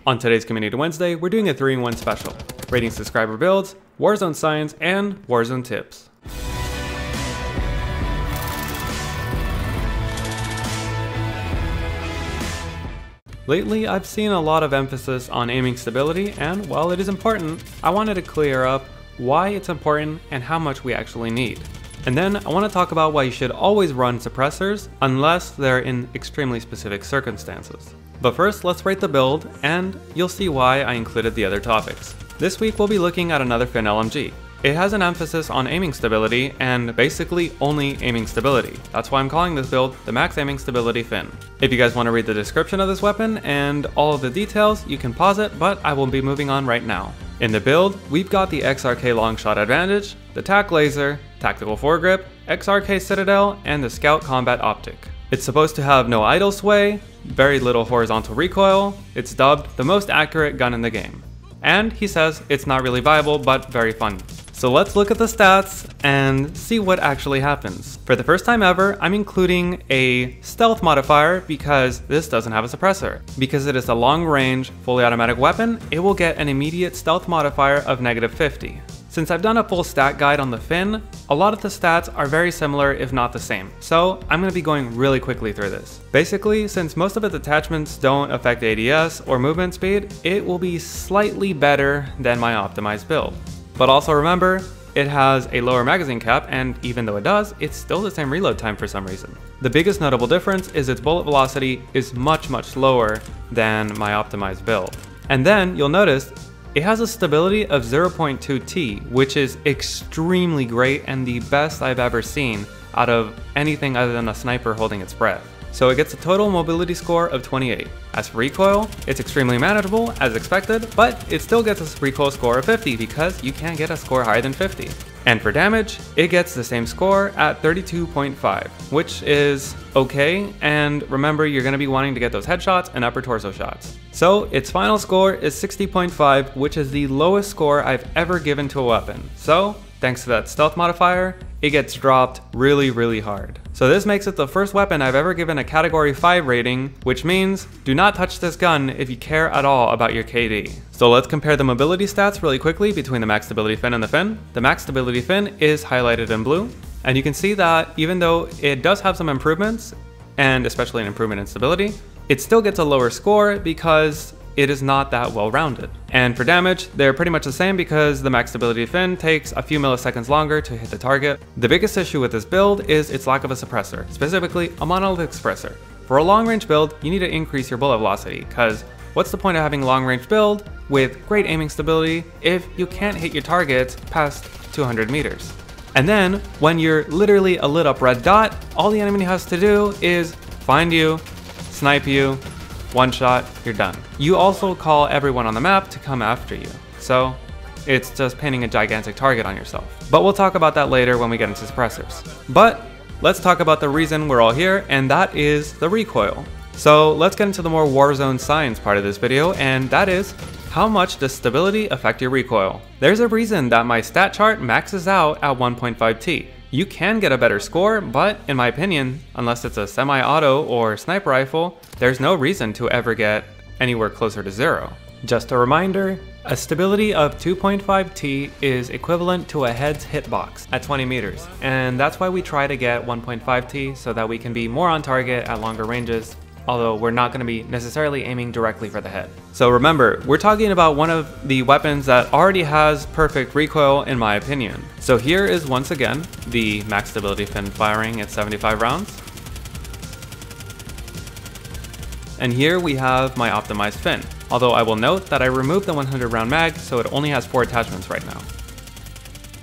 On today's Community Wednesday, we're doing a 3-in-1 special, rating subscriber builds, Warzone signs, and Warzone tips. Lately, I've seen a lot of emphasis on aiming stability, and while it is important, I wanted to clear up why it's important and how much we actually need. And then I want to talk about why you should always run suppressors unless they're in extremely specific circumstances. But first, let's rate the build, and you'll see why I included the other topics. This week we'll be looking at another Fin LMG. It has an emphasis on aiming stability and basically only aiming stability. That's why I'm calling this build the Max Aiming Stability Fin. If you guys want to read the description of this weapon and all of the details, you can pause it, but I will be moving on right now. In the build, we've got the XRK Longshot Advantage, the TAC Laser, Tactical Foregrip, XRK Citadel, and the Scout Combat Optic. It's supposed to have no idle sway, very little horizontal recoil, it's dubbed the most accurate gun in the game. And he says it's not really viable, but very fun. So let's look at the stats and see what actually happens. For the first time ever, I'm including a stealth modifier because this doesn't have a suppressor. Because it is a long-range, fully automatic weapon, it will get an immediate stealth modifier of -50. Since I've done a full stat guide on the Fin, a lot of the stats are very similar if not the same, so I'm going to be going really quickly through this. Basically, since most of its attachments don't affect ADS or movement speed, it will be slightly better than my optimized build. But also remember, it has a lower magazine cap, and even though it does, it's still the same reload time for some reason. The biggest notable difference is its bullet velocity is much lower than my optimized build. And then you'll notice it has a stability of 0.2T, which is extremely great and the best I've ever seen out of anything other than a sniper holding its breath. So it gets a total mobility score of 28. As for recoil, it's extremely manageable as expected, but it still gets a recoil score of 50 because you can't get a score higher than 50. And for damage, it gets the same score at 32.5, which is okay, and remember you're going to be wanting to get those headshots and upper torso shots. So its final score is 60.5, which is the lowest score I've ever given to a weapon. So thanks to that stealth modifier, it gets dropped really hard. So this makes it the first weapon I've ever given a category 5 rating, which means do not touch this gun if you care at all about your KD. So let's compare the mobility stats really quickly between the Max Stability Fin and the Fin. The Max Stability Fin is highlighted in blue, and you can see that even though it does have some improvements, and especially an improvement in stability, it still gets a lower score because it is not that well rounded. And for damage, they're pretty much the same because the Max Stability Fin takes a few milliseconds longer to hit the target. The biggest issue with this build is its lack of a suppressor, specifically a monolithic suppressor. For a long range build, you need to increase your bullet velocity, because what's the point of having a long range build with great aiming stability if you can't hit your targets past 200 meters? And then, when you're literally a lit up red dot, all the enemy has to do is find you, snipe you, one shot, you're done. You also call everyone on the map to come after you. So it's just painting a gigantic target on yourself. But we'll talk about that later when we get into suppressors. But let's talk about the reason we're all here, and that is the recoil. So let's get into the more Warzone science part of this video, and that is how much does stability affect your recoil? There's a reason that my stat chart maxes out at 1.5T. You can get a better score, but in my opinion, unless it's a semi-auto or sniper rifle, there's no reason to ever get anywhere closer to 0. Just a reminder, a stability of 2.5T is equivalent to a head's hitbox at 20 meters, and that's why we try to get 1.5T so that we can be more on target at longer ranges, although we're not going to be necessarily aiming directly for the head. So remember, we're talking about one of the weapons that already has perfect recoil in my opinion. So here is once again the Max Stability Fin firing at 75 rounds. And here we have my optimized Fin, although I will note that I removed the 100 round mag, so it only has 4 attachments right now.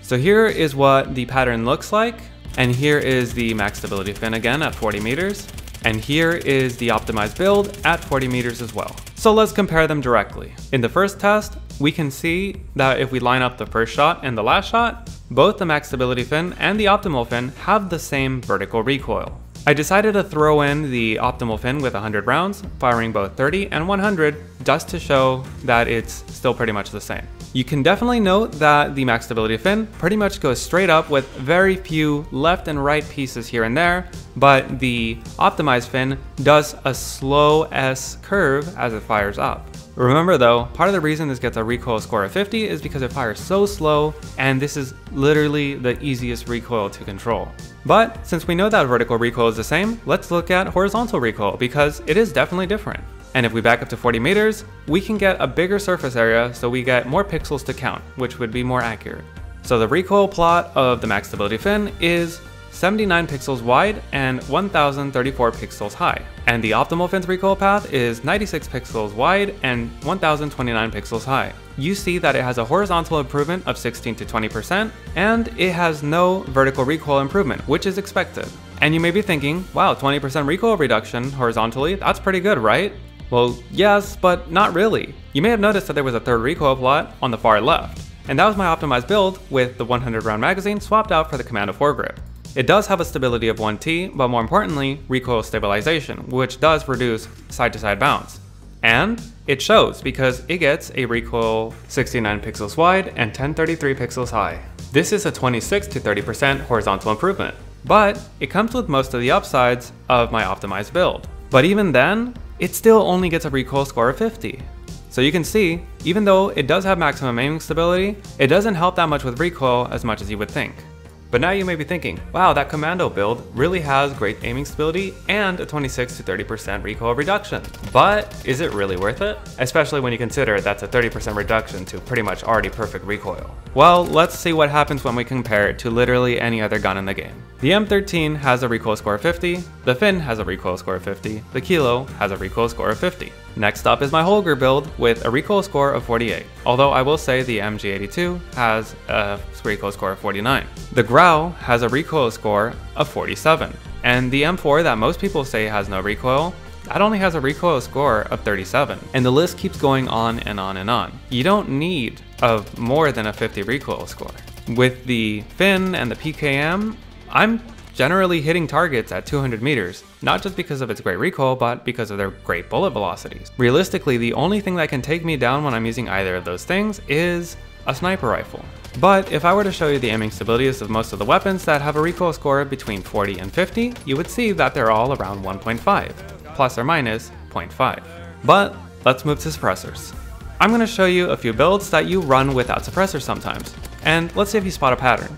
So here is what the pattern looks like, and here is the Max Stability Fin again at 40 meters. And here is the optimized build at 40 meters as well. So let's compare them directly. In the first test, we can see that if we line up the first shot and the last shot, both the Max Stability Fin and the optimal Fin have the same vertical recoil. I decided to throw in the optimal Fin with 100 rounds, firing both 30 and 100 just to show that it's still pretty much the same. You can definitely note that the Max Stability Fin pretty much goes straight up with very few left and right pieces here and there, but the optimized Fin does a slow S curve as it fires up. Remember though, part of the reason this gets a recoil score of 50 is because it fires so slow, and this is literally the easiest recoil to control. But since we know that vertical recoil is the same, let's look at horizontal recoil because it is definitely different. And if we back up to 40 meters, we can get a bigger surface area so we get more pixels to count, which would be more accurate. So the recoil plot of the max stability fin is 79 pixels wide and 1034 pixels high. And the optimal fin's recoil path is 96 pixels wide and 1029 pixels high. You see that it has a horizontal improvement of 16 to 20%, and it has no vertical recoil improvement, which is expected. And you may be thinking, wow, 20% recoil reduction horizontally, that's pretty good, right? Well, yes, but not really. You may have noticed that there was a third recoil plot on the far left, and that was my optimized build with the 100 round magazine swapped out for the Commando foregrip. It does have a stability of 1T, but more importantly, recoil stabilization, which does reduce side-to-side bounce. And it shows because it gets a recoil 69 pixels wide and 1033 pixels high. This is a 26 to 30% horizontal improvement, but it comes with most of the upsides of my optimized build. But even then, it still only gets a recoil score of 50. So you can see, even though it does have maximum aiming stability, it doesn't help that much with recoil as much as you would think. But now you may be thinking, wow, that Commando build really has great aiming stability and a 26 to 30% recoil reduction. But is it really worth it? Especially when you consider that's a 30% reduction to pretty much already perfect recoil. Well, let's see what happens when we compare it to literally any other gun in the game. The M13 has a recoil score of 50, the Fin has a recoil score of 50, the Kilo has a recoil score of 50. Next up is my Holger build with a recoil score of 48, although I will say the MG82 has a recoil score of 49. The Grau has a recoil score of 47, and the M4 that most people say has no recoil, that only has a recoil score of 37. And the list keeps going on and on and on. You don't need more than a 50 recoil score. With the Fin and the PKM, I'm generally hitting targets at 200 meters, not just because of its great recoil, but because of their great bullet velocities. Realistically, the only thing that can take me down when I'm using either of those things is a sniper rifle. But if I were to show you the aiming stabilities of most of the weapons that have a recoil score between 40 and 50, you would see that they're all around 1.5, plus or minus 0.5. But let's move to suppressors. I'm going to show you a few builds that you run without suppressors sometimes, and let's see if you spot a pattern.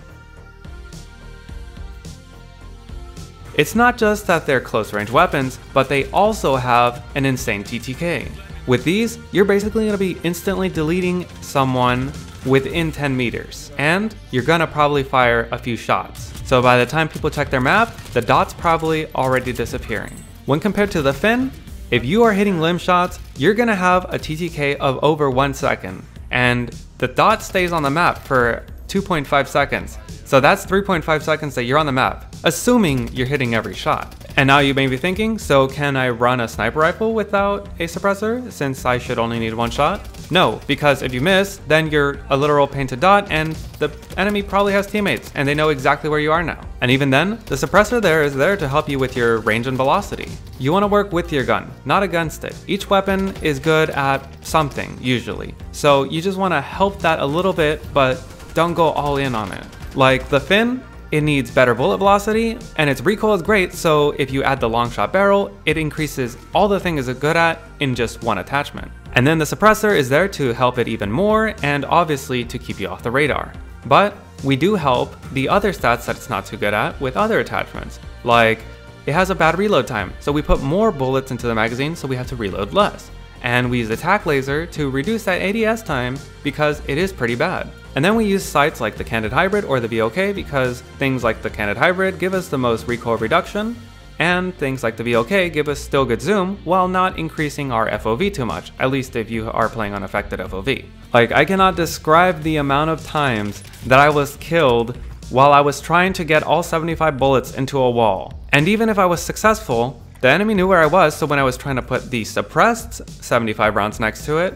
It's not just that they're close range weapons, but they also have an insane TTK. With these, you're basically going to be instantly deleting someone within 10 meters, and you're going to probably fire a few shots. So by the time people check their map, the dot's probably already disappearing. When compared to the Fin, if you are hitting limb shots, you're going to have a TTK of over 1 second, and the dot stays on the map for 2.5 seconds. So that's 3.5 seconds that you're on the map, assuming you're hitting every shot. And now you may be thinking, so can I run a sniper rifle without a suppressor since I should only need 1 shot? No, because if you miss, then you're a literal painted dot and the enemy probably has teammates and they know exactly where you are now. And even then, the suppressor there is there to help you with your range and velocity. You want to work with your gun, not against it. Each weapon is good at something, usually. So you just want to help that a little bit, but don't go all in on it. Like the Fin, it needs better bullet velocity, and its recoil is great, so if you add the long shot barrel, it increases all the thing is good at in just one attachment. And then the suppressor is there to help it even more, and obviously to keep you off the radar. But we do help the other stats that it's not too good at with other attachments, like it has a bad reload time, so we put more bullets into the magazine so we have to reload less. And we use the tac laser to reduce that ADS time because it is pretty bad. And then we use sights like the Candid Hybrid or the VOK because things like the Candid Hybrid give us the most recoil reduction, and things like the VOK give us still good zoom while not increasing our FOV too much, at least if you are playing on affected FOV. Like, I cannot describe the amount of times that I was killed while I was trying to get all 75 bullets into a wall. And even if I was successful, the enemy knew where I was, so when I was trying to put the suppressed 75 rounds next to it,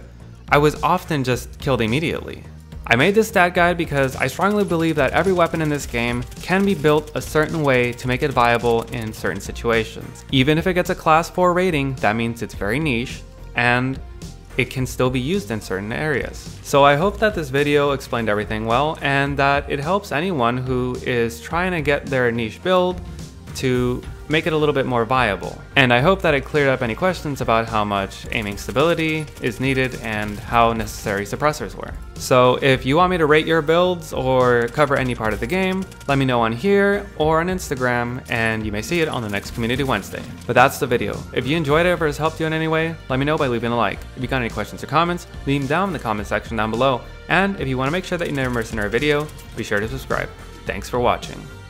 I was often just killed immediately. I made this stat guide because I strongly believe that every weapon in this game can be built a certain way to make it viable in certain situations. Even if it gets a class 4 rating, that means it's very niche, and it can still be used in certain areas. So I hope that this video explained everything well, and that it helps anyone who is trying to get their niche build to make it a little bit more viable. And I hope that it cleared up any questions about how much aiming stability is needed and how necessary suppressors were. So if you want me to rate your builds or cover any part of the game, let me know on here or on Instagram, and you may see it on the next Community Wednesday. But that's the video. If you enjoyed it or it's helped you in any way, let me know by leaving a like. If you got any questions or comments, leave them down in the comment section down below. And if you want to make sure that you never miss another video, be sure to subscribe. Thanks for watching.